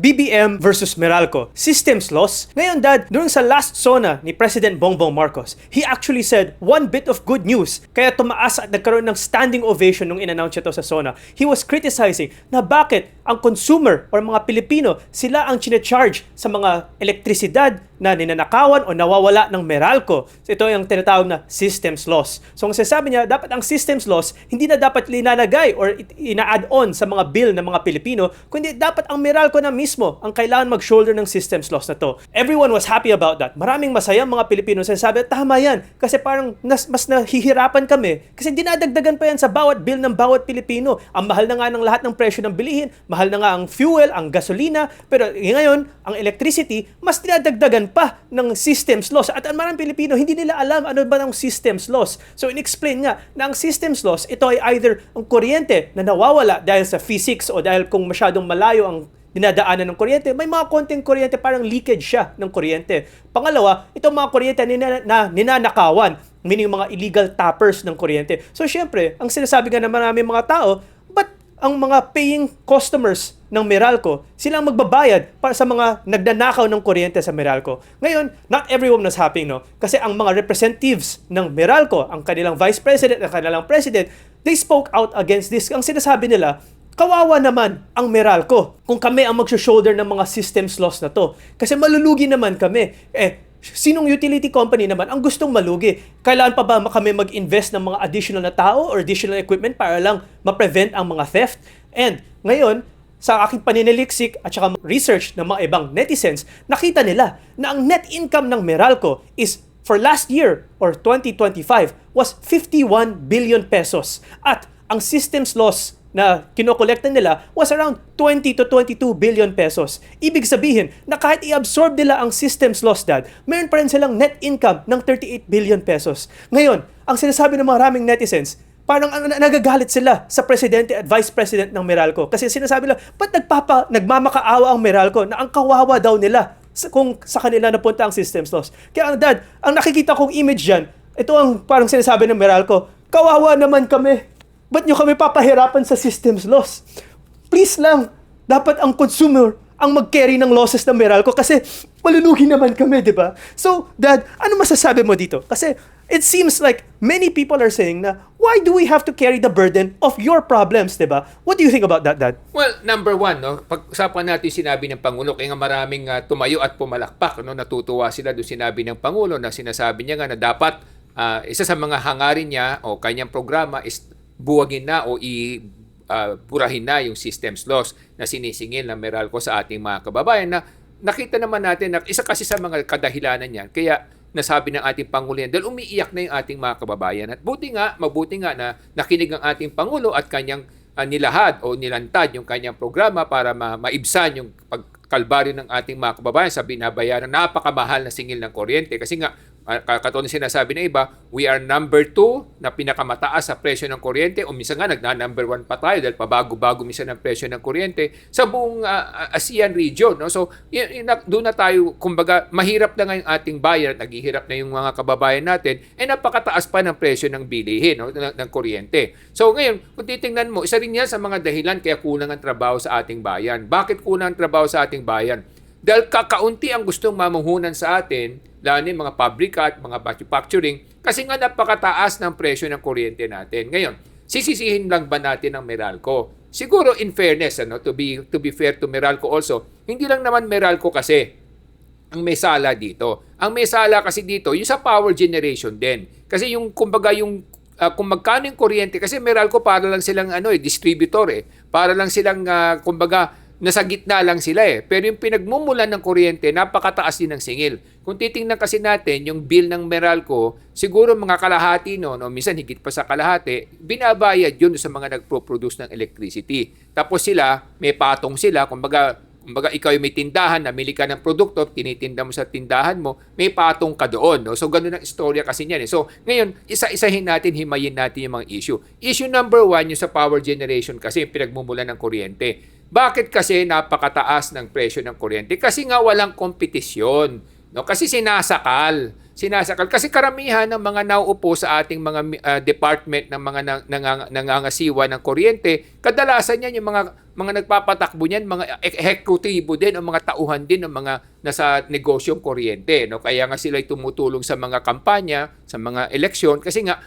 BBM versus Meralco, systems loss. Ngayon dad, during sa last SONA ni President Bongbong Marcos, he actually said one bit of good news. Kaya tumaas at nagkaroon ng standing ovation nung in-announce ito sa SONA. He was criticizing na bakit ang consumer or mga Pilipino, sila ang charge sa mga elektrisidad na ninanakawan o nawawala ng Meralco. So ito yung tinatawag na systems loss. So ang sinasabi niya, dapat ang systems loss hindi na dapat linalagay or ina-add on sa mga bill ng mga Pilipino, kundi dapat ang Meralco na mismo ang kailangan mag-shoulder ng systems loss na to. Everyone was happy about that. Maraming masaya mga Pilipino sinasabi, tama yan. Kasi parang mas nahihirapan kami kasi dinadagdagan pa yan sa bawat bill ng bawat Pilipino. Ang mahal na nga ng lahat ng presyo ng bilihin, mahal na nga ang fuel, ang gasolina, pero ngayon, ang electricity, mas dinadagdagan pa ng systems loss. At ang maraming Pilipino, hindi nila alam ano ba ang systems loss. So, in-explain nga na ang systems loss, ito ay either ang kuryente na nawawala dahil sa physics o dahil kung masyadong malayo ang dinadaanan ng kuryente, may mga konting kuryente, parang leakage siya ng kuryente. Pangalawa, itong mga kuryente na ninanakawan, meaning mga illegal tappers ng kuryente. So, syempre, ang sinasabi nga ng maraming mga tao, ba't ang mga paying customers ng Meralco, silang magbabayad para sa mga nagnanakaw ng kuryente sa Meralco. Ngayon, not everyone was happy, no? Kasi ang mga representatives ng Meralco, ang kanilang vice president, ang kanilang president, they spoke out against this. Ang sinasabi nila, kawawa naman ang Meralco kung kami ang mag-shoulder ng mga systems loss na to. Kasi malulugi naman kami. Sinong utility company naman ang gustong malugi? Kailangan pa ba kami mag-invest ng mga additional na tao or additional equipment para lang ma-prevent ang mga theft? And ngayon, sa aking paniniliksik at saka research ng mga ibang netizens, nakita nila na ang net income ng Meralco is for last year or 2025 was 51 billion pesos. At ang systems loss na kinokolekta nila was around 20 to 22 billion pesos. Ibig sabihin na kahit i-absorb nila ang systems loss dad, mayroon pa rin silang net income ng 38 billion pesos. Ngayon, ang sinasabi ng maraming netizens, parang nagagalit sila sa presidente at vice president ng Meralco. Kasi sinasabi nila, ba't nagmamakaawa ang Meralco na ang kawawa daw nila kung sa kanila napunta ang systems loss. Kaya dad, ang nakikita kong image dyan, ito ang parang sinasabi ng Meralco, kawawa naman kami. Ba't nyo kami papahirapan sa systems loss? Please lang, dapat ang consumer ang mag-carry ng losses ng Meralco kasi malulugi naman kami, di ba? So, Dad, ano masasabi mo dito? Kasi it seems like many people are saying na why do we have to carry the burden of your problems, di ba? What do you think about that, Dad? Well, number one, no, pag-usapan natin sinabi ng Pangulo, kaya nga maraming tumayo at pumalakpak, no, natutuwa sila doon sinabi ng Pangulo na sinasabi niya nga na dapat isa sa mga hangarin niya o kanyang programa is buwagin na o purahin na yung systems loss na sinisingil ng Meralco sa ating mga kababayan na nakita naman natin na isa kasi sa mga kadahilanan yan. Kaya nasabi ng ating Pangulo yan dahil umiiyak na yung ating mga kababayan. At mabuti nga na nakinig ang ating Pangulo at kanyang nilahad o nilantad yung kanyang programa para maibsan yung pagkalbaryo ng ating mga kababayan sa binabayaran napakamahal na singil ng kuryente. Kasi nga, katulad sinasabi ng iba, we are number 2 na pinakamataas sa presyo ng kuryente o minsan nga nagna-number 1 pa tayo dahil pabago-bago minsan ang presyo ng kuryente sa buong ASEAN region. No? So, doon na tayo, kumbaga, mahirap na nga yung ating bayan, naghihirap na yung mga kababayan natin, napakataas pa ng presyo ng bilihin, no? ng kuryente. So, ngayon, kung titingnan mo, isa rin yan sa mga dahilan kaya kulang ang trabaho sa ating bayan. Bakit kulang ang trabaho sa ating bayan? Dahil kakaunti ang gustong mamuhunan sa atin, lalo na yung mga pabrika at mga manufacturing, kasi nga napakataas ng presyo ng kuryente natin. Ngayon, sisisihin lang ba natin ang Meralco? Siguro in fairness, to be fair to Meralco also, hindi lang naman Meralco kasi ang may sala dito. Ang may sala kasi dito, yung sa power generation din. Kasi yung kumbaga yung kung magkano yung kuryente, kasi Meralco para lang silang distributor para lang silang kumbaga nasa gitna lang sila Pero yung pinagmumulan ng kuryente, napakataas din ng singil. Kung titingnan kasi natin, yung bill ng Meralco, siguro mga kalahati, minsan higit pa sa kalahati, binabayad yun sa mga nagpo-produce ng electricity. Tapos sila, may patong sila, kumbaga ikaw yung may tindahan, namili ka ng produkto, tinitinda mo sa tindahan mo, may patong ka doon. So, ganun ang istorya kasi niyan. So, ngayon, isa-isahin natin, himayin natin yung mga issue. Issue number 1, yung sa power generation kasi, pinagmumulan ng kuryente. Bakit kasi napakataas ng presyo ng kuryente? Kasi nga walang kompetisyon. Kasi sinasakal. Kasi karamihan ng mga nauupo sa ating mga department ng mga nangangasiwa ng kuryente, kadalasan yan yung mga mga nagpapatakbo niyan, mga ehekutibo din o mga tauhan din ng mga nasa negosyong kuryente, no? Kaya nga sila ay tumutulong sa mga kampanya, sa mga eleksyon kasi nga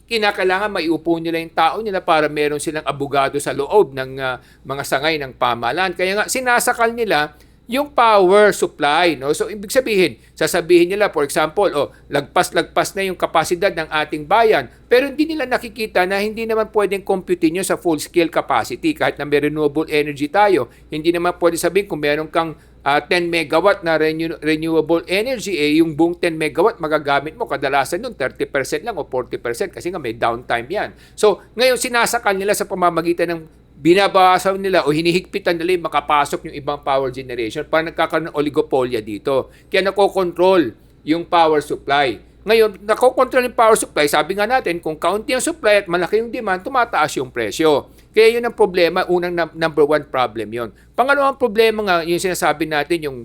kinakailangan maiupo nila yung tao nila para meron silang abogado sa loob ng mga sangay ng pamahalaan. Kaya nga sinasakal nila yung power supply, no? So ibig sabihin, sasabihin nila for example, lagpas na yung kapasidad ng ating bayan, pero hindi nila nakikita na hindi naman pwedeng computein yun sa full scale capacity kahit na may renewable energy tayo. Hindi naman pwede sabihin kung meron kang 10 megawatt na renewable energy, yung buong 10 megawatt magagamit mo kadalasan nun 30% lang o 40% kasi nga may downtime yan. So ngayon sinasakal nila sa pamamagitan ng binabawasan nila o hinihigpitan nila yung makapasok yung ibang power generation para nagkakaroon ng oligopolya dito. Kaya nakokontrol yung power supply. Ngayon, nakokontrol yung power supply, sabi nga natin, kung kaunti ang supply at malaki yung demand, tumataas yung presyo. Kaya yun ang problema, unang number one problem yun. Pangalawang problema nga, yung sinasabi natin, yung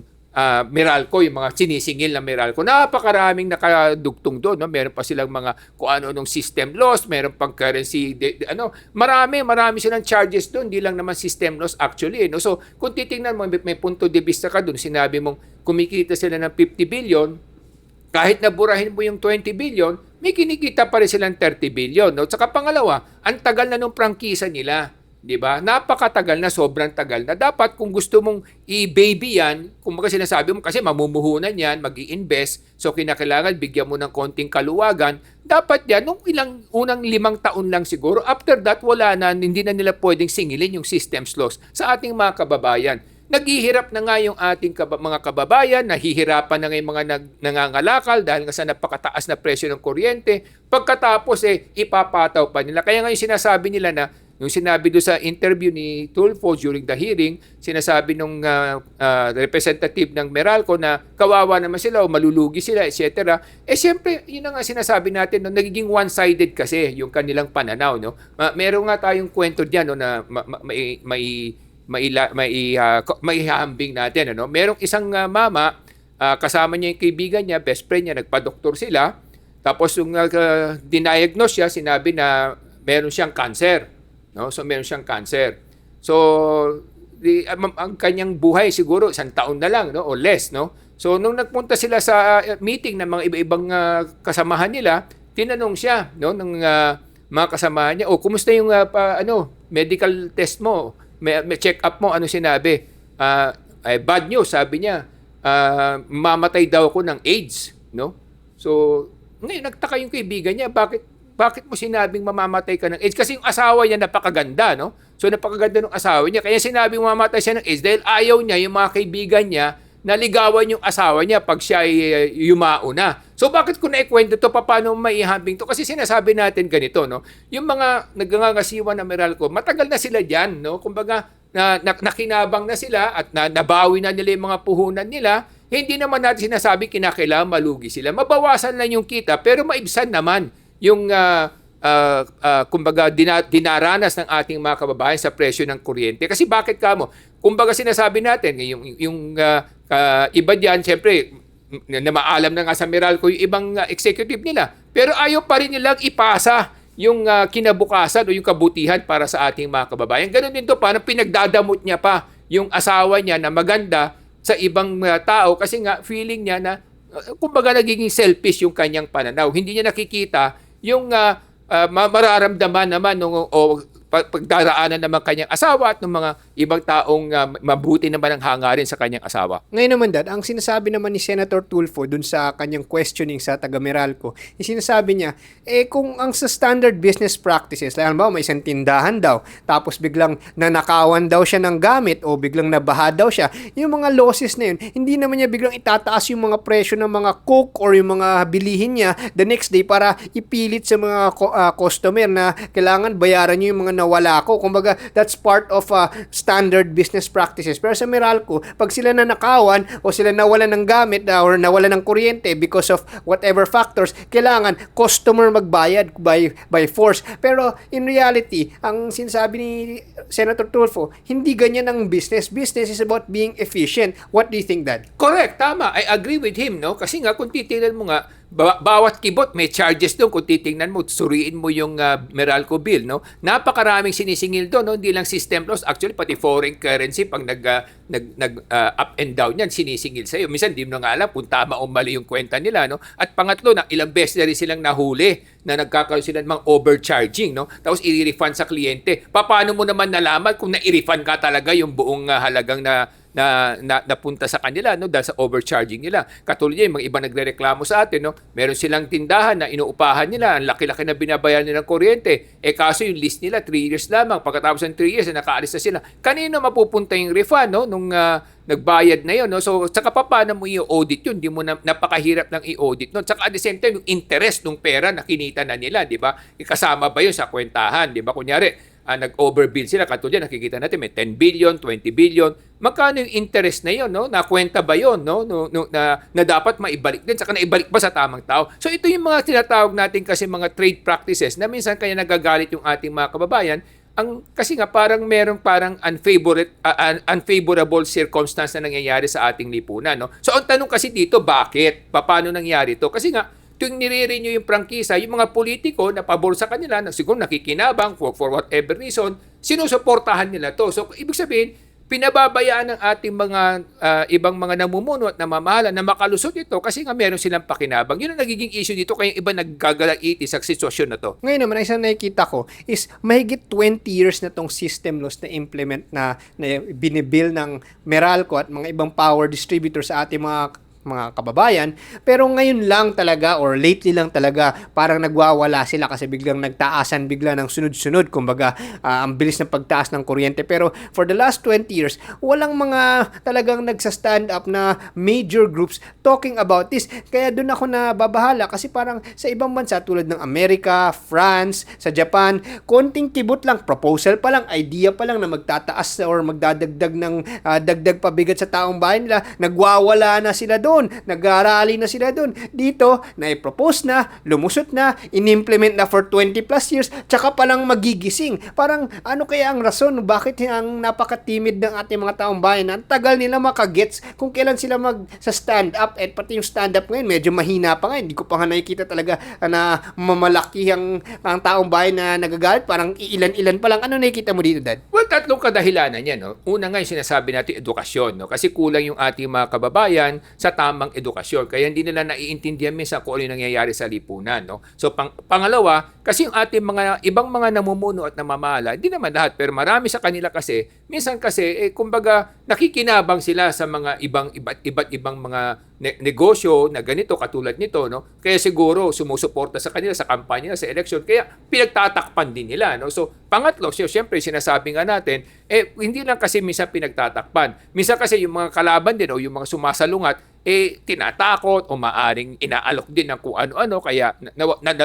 Meralco, yung mga sinisingil na Meralco. Napakaraming nakadugtong doon, no? Meron pa silang mga kung ano-anong system loss, meron pang currency marami silang charges doon, hindi lang naman system loss actually, no? So, kung titingnan mo may punto de vista ka doon, sinabi mong kumikita sila ng 50 billion, kahit naburahin mo yung 20 billion, may kinikita pa rin silang 30 billion, no? Saka pangalawa, ang tagal na nung prangkisa nila. 'Di ba? Napakatagal na, sobrang tagal na. Dapat kung gusto mong i-baby 'yan, kung mga sinasabi mo kasi mamumuhunan 'yan, magi-invest, so kinakailangan bigyan mo ng konting kaluwagan, dapat 'yan nung unang 5 taon lang siguro. After that wala na, hindi na nila pwedeng singilin yung systems loss sa ating mga kababayan. Naghihirap na nga yung ating mga kababayan, nahihirapan na nga yung mga nangangalakal dahil nga sa napakataas na presyo ng kuryente. Pagkatapos ipapataw pa nila. Kaya nga yung sinasabi nila na yung sinabi doon sa interview ni Tulfo during the hearing, sinasabi nung representative ng Meralco na kawawa naman sila o malulugi sila, etc. Siyempre, yun nga sinasabi natin, no, nagiging one-sided kasi yung kanilang pananaw. No? Meron nga tayong kwento diyan, no, na maihahambing natin. Ano? Merong isang mama, kasama niya yung kaibigan niya, best friend niya, nagpa-doktor sila. Tapos yung diniagnose siya, sinabi na meron siyang cancer. No? So meron siyang cancer. So ang kanyang buhay siguro 1 taon na lang, no, o less, no. So nung nagpunta sila sa meeting ng mga iba-ibang kasamahan nila, tinanong siya, no, ng mga kasamahan niya, kumusta yung medical test mo? May check up mo, ano sinabi? Bad news, sabi niya. Mamatay daw ako ng AIDS, no? So ngayon nagtaka yung kaibigan niya, bakit mo sinabing mamamatay ka ng AIDS? Kasi yung asawa niya napakaganda, no? So napakaganda ng asawa niya. Kaya sinabing mamamatay siya ng AIDS dahil ayaw niya, yung mga kaibigan niya, naligawan yung asawa niya pag siya ay yumao na. So bakit ko naikwento to? Paano maihambing to? Kasi sinasabi natin ganito, no? Yung mga nagngangasiwa na Meralco, matagal na sila diyan, no? Kumbaga, nakinabang na sila at nabawi na nila yung mga puhunan nila. Hindi naman natin sinasabi kinakailangan malugi sila. Mabawasan lang yung kita, pero maibsan naman yung kumbaga dinaranas ng ating mga kababayan sa presyo ng kuryente. Kasi bakit kamo? Kumbaga sinasabi natin, yung iba diyan, siyempre, na maalam na nga sa Meralco yung ibang executive nila. Pero ayaw pa rin nilang ipasa yung kinabukasan o yung kabutihan para sa ating mga kababayan. Ganun din to, parang pinagdadamot niya pa yung asawa niya na maganda sa ibang tao kasi nga feeling niya na kumbaga nagiging selfish yung kanyang pananaw. Hindi niya nakikita yung mararamdaman naman o pagdaraanan naman kanyang asawa at ng mga ibang taong mabuti naman ang hangarin sa kanyang asawa. Ngayon naman, Dad, ang sinasabi naman ni Senator Tulfo dun sa kanyang questioning sa taga Meralco, sinasabi niya, kung ang sa standard business practices, alam ba, may isang tindahan daw, tapos biglang nanakawan daw siya ng gamit o biglang nabaha daw siya, yung mga losses na yun, hindi naman niya biglang itataas yung mga presyo ng mga coke or yung mga bilihin niya the next day para ipilit sa mga customer na kailangan bayaran niyo yung mga nawala ko. Kumbaga, that's part of standard business practices. Pero sa Meralco, pag sila nanakawan o sila nawalan ng gamit or nawalan ng kuryente because of whatever factors, kailangan customer magbayad by force. Pero in reality, ang sinasabi ni Senator Tulfo, hindi ganyan ang business. Business is about being efficient. What do you think, Dad? Correct, tama. I agree with him, no? Kasi nga, kung titignan mo nga, Bawat kibot may charges doon. Kung titingnan mo, suriin mo yung Meralco bill, no? Napakaraming sinisingil doon, no? Hindi lang system loss, actually pati foreign currency pag up and down yan, sinisingil sa iyo. Minsan di mo na nga alam kung tama o mali yung kwenta nila, no? At pangatlo, na ilang beses na rin silang nahuli na nagkakaroon sila ng mga overcharging, no? Tapos i-refund sa kliyente. Paano mo naman nalaman kung na-refund ka talaga yung buong halagang napunta sa kanila, no, dahil sa overcharging nila. Katulad yung mga iba nagrereklamo sa atin, no, meron silang tindahan na inuupahan nila, ang laki-laki na binabayaran nila ng kuryente. Kaso yung list nila 3 years lamang. Pagkatapos ng 3 years nakaalis na sila. Kanino mapupunta yung refund, no, nung nagbayad na yun, no? So saka paano mo i-audit yun? Hindi mo napakahirap ng i-audit, no? Saka at the same time yung interest ng pera na kinita na nila, di ba? Kasama ba yun sa kwentahan, di ba? Kunyari nag-overbill sila, katulad nakikita natin may 10 billion, 20 billion. Magkano yung interest na yon, no? Nakwenta ba yon, no? Na dapat maibalik din, saka naibalik ba sa tamang tao? So ito yung mga tinatawag natin kasi mga trade practices na minsan kaya nagagalit yung ating mga kababayan. Kasi nga parang unfavorable circumstance na nangyayari sa ating lipunan, no? So ang tanong kasi dito, bakit? Paano nangyari ito? Kasi nga tuwing nire-renew yung prangkisa, yung mga politiko na pabor sa kanila, na siguro nakikinabang for whatever reason, sinusuportahan nila to. So, ibig sabihin, pinababayaan ng ating mga ibang mga namumuno at namamahala na makalusot ito kasi nga meron silang pakinabang. Yun ang nagiging issue dito, kaya yung iba naggagalaiti sa sitwasyon na to. Ngayon naman, isang nakikita ko is mahigit 20 years na tong system loss na implement na binibill ng Meralco at mga ibang power distributors sa ating mga kababayan, pero ngayon lang talaga or lately lang talaga parang nagwawala sila kasi biglang nagtaasan bigla ng sunod-sunod, kumbaga ang bilis ng pagtaas ng kuryente. Pero for the last 20 years walang mga talagang nagsa-stand up na major groups talking about this. Kaya doon ako nababahala kasi parang sa ibang bansa tulad ng Amerika, France, sa Japan, konting kibot lang, proposal pa lang, idea pa lang na magtataas or magdadagdag ng dagdag pabigat sa taong bayan nila, nagwawala na sila doon. Nag-aarali na sila doon. Dito, na-propose na, lumusot na, in-implement na for 20 plus years, tsaka palang magigising. Parang ano kaya ang rason? Bakit ang napaka-timid ng ating mga taong bayan? Ang tagal nila makagets kung kailan sila sa-stand up, at pati yung stand up ngayon, medyo mahina pa ngayon. Hindi ko pa nga nakikita talaga na mamalaki ang taong bayan na nagagalit. Parang ilan-ilan pa lang. Ano nakikita mo dito, Dad? Well, tatlong kadahilanan yan, no? Una nga yung sinasabi natin, edukasyon, no? Kasi kulang yung ating mga kababayan sa tamang edukasyon. Kaya hindi nila naiintindihan minsan kung ano yung nangyayari sa lipunan, no? So, pangalawa, kasi yung ating ibang mga namumuno at namamahala, hindi naman lahat, pero marami sa kanila kasi, minsan kasi, kumbaga, nakikinabang sila sa mga iba't ibang mga negosyo na ganito, katulad nito, no? Kaya siguro, sumusuporta sa kanila sa kampanya, sa eleksyon, kaya pinagtatakpan din nila, no? So, pangatlo, siyempre, sinasabi nga natin, hindi lang kasi minsan pinagtatakpan. Minsan kasi yung mga kalaban din o yung mga sumasalungat, tinatakot o maaring inaalok din ng kung ano-ano, kaya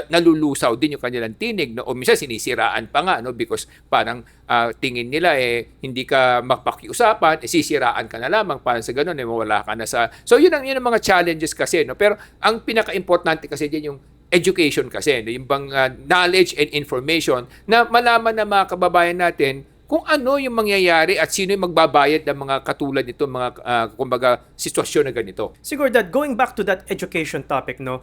nalulusaw din yung kanilang tinig, no? O minsan sinisiraan pa nga, no? Because parang tingin nila hindi ka magpakiusapan, sisiraan ka na lamang, parang sa ganun mawala ka na sa... So yun ang mga challenges kasi, no? Pero ang pinaka-importante kasi din yung education kasi, no? Yung bang knowledge and information na malaman ng mga kababayan natin kung ano yung mangyayari at sino yung magbabayad ng mga katulad nito, mga kumbaga sitwasyon na ganito. Siguro that going back to that education topic, no,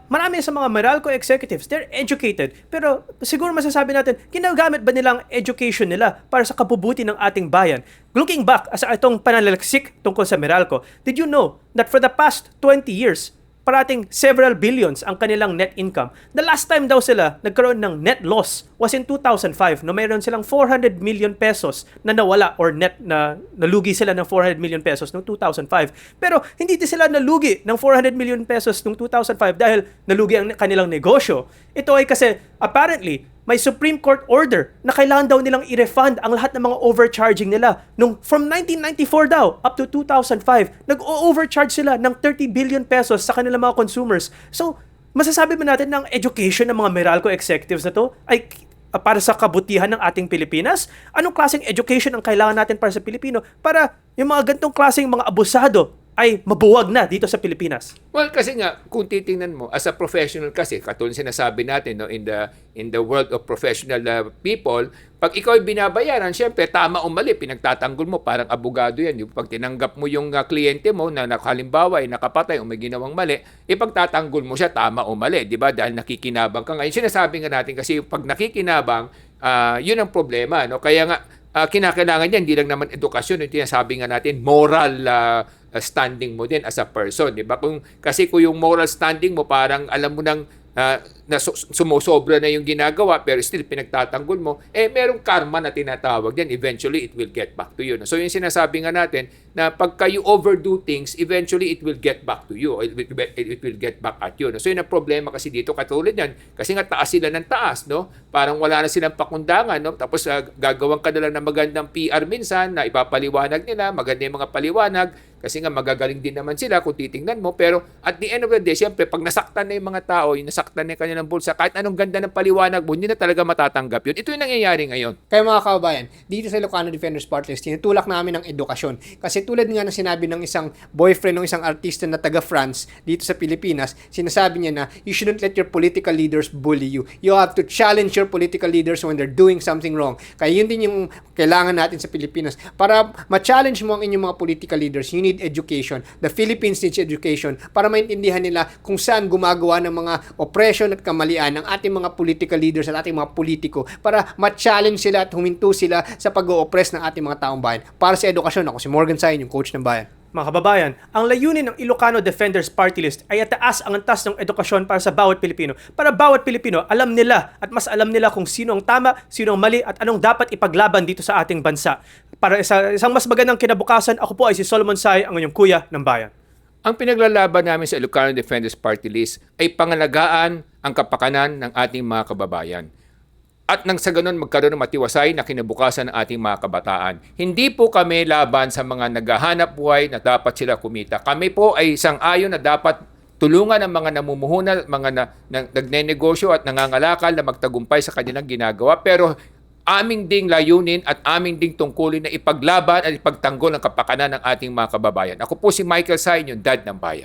marami sa mga Meralco executives, they're educated, pero siguro masasabi natin, ginagamit ba nilang education nila para sa kabubuti ng ating bayan? Looking back sa itong pananaliksik tungkol sa Meralco, did you know that for the past 20 years, parating several billions ang kanilang net income. The last time daw sila nagkaroon ng net loss was in 2005, no, mayroon silang 400 million pesos na nawala or net na nalugi sila ng 400 million pesos noong 2005. Pero hindi din sila nalugi ng 400 million pesos noong 2005 dahil nalugi ang kanilang negosyo. Ito ay kasi apparently may Supreme Court order na kailangan daw nilang i-refund ang lahat ng mga overcharging nila. From 1994 daw up to 2005, nag-overcharge sila ng 30 billion pesos sa kanilang mga consumers. So, masasabi ba natin ng education ng mga Meralco executives na to ay para sa kabutihan ng ating Pilipinas? Anong klaseng education ang kailangan natin para sa Pilipino para yung mga gantong klaseng mga abusado ay mabuwag na dito sa Pilipinas? Well, kasi nga kung titingnan mo as a professional kasi katulad sinasabi natin no in the world of professional people, pag ikaw ay binabayaran, syempre tama o mali, pinagtatanggol mo parang abogado 'yan. Yung pag tinanggap mo yung kliyente mo na halimbawa ay nakapatay o may ginawang mali, ipagtatanggol mo siya tama o mali, 'di ba? Dahil nakikinabang ka. Ngayon sinasabi nga natin kasi pag nakikinabang, yun ang problema, no? Kaya nga kinakailangan yan, hindi lang naman edukasyon, yung tinasabi nga natin, moral standing mo din as a person, di ba? Kasi kung yung moral standing mo, parang alam mo nang na sumusobra na yung ginagawa pero still pinagtatanggol mo, merong karma na tinatawag yan. Eventually, it will get back to you. So yung sinasabi nga natin na pagka you overdo things, eventually it will get back to you. It will get back at you. So yun ang problema kasi dito katulad yan. Kasi nga taas sila ng taas, no? Parang wala na silang pakundangan, no? Tapos gagawin ka na lang ng magandang PR minsan na ipapaliwanag nila, maganda yung mga paliwanag, kasi nga magagaling din naman sila kung titingnan mo. Pero at the end of the day, siyempre, pag nasaktan na yung mga tao, yung nasaktan na yung kanilang bulsa, kahit anong ganda ng paliwanag mo, hindi na talaga matatanggap yun. Ito yung nangyayari ngayon. Kaya mga kababayan, dito sa Ilocano Defenders Party List, tinutulak namin ng edukasyon. Kasi tulad nga na sinabi ng isang boyfriend ng isang artista na taga France dito sa Pilipinas, sinasabi niya na you shouldn't let your political leaders bully you. You have to challenge your political leaders when they're doing something wrong. Kaya yun din yung kailangan natin sa Pilipinas. Para ma-challenge mo ang inyong mga political leaders, you need education. The Philippines needs education para maintindihan nila kung saan gumagawa ng mga oppression at kamalian ng ating mga political leaders at ating mga politiko para ma-challenge sila at huminto sila sa pag-o-oppress ng ating mga taong bayan. Para sa edukasyon, ako si Morgan Sain, yung coach ng bayan. Mga kababayan, ang layunin ng Ilocano Defenders Party List ay itaas ang antas ng edukasyon para sa bawat Pilipino. Para bawat Pilipino, alam nila at mas alam nila kung sino ang tama, sino ang mali at anong dapat ipaglaban dito sa ating bansa. Para sa isang mas magandang kinabukasan, ako po ay si Solomon Sai, ang inyong kuya ng bayan. Ang pinaglalaban namin sa Ilocano Defenders Party List ay pangalagaan ang kapakanan ng ating mga kababayan. At nang sa ganun magkaroon ng matiwasay na kinabukasan ng ating mga kabataan. Hindi po kami laban sa mga naghahanap buhay na dapat sila kumita. Kami po ay sang-ayon na dapat tulungan ang mga namumuhunan, mga nagnenegosyo at nangangalakal na magtagumpay sa kanilang ginagawa. Pero aming ding layunin at aming ding tungkulin na ipaglaban at ipagtanggol ang kapakanan ng ating mga kababayan. Ako po si Michael Sain, yung dad ng bayan.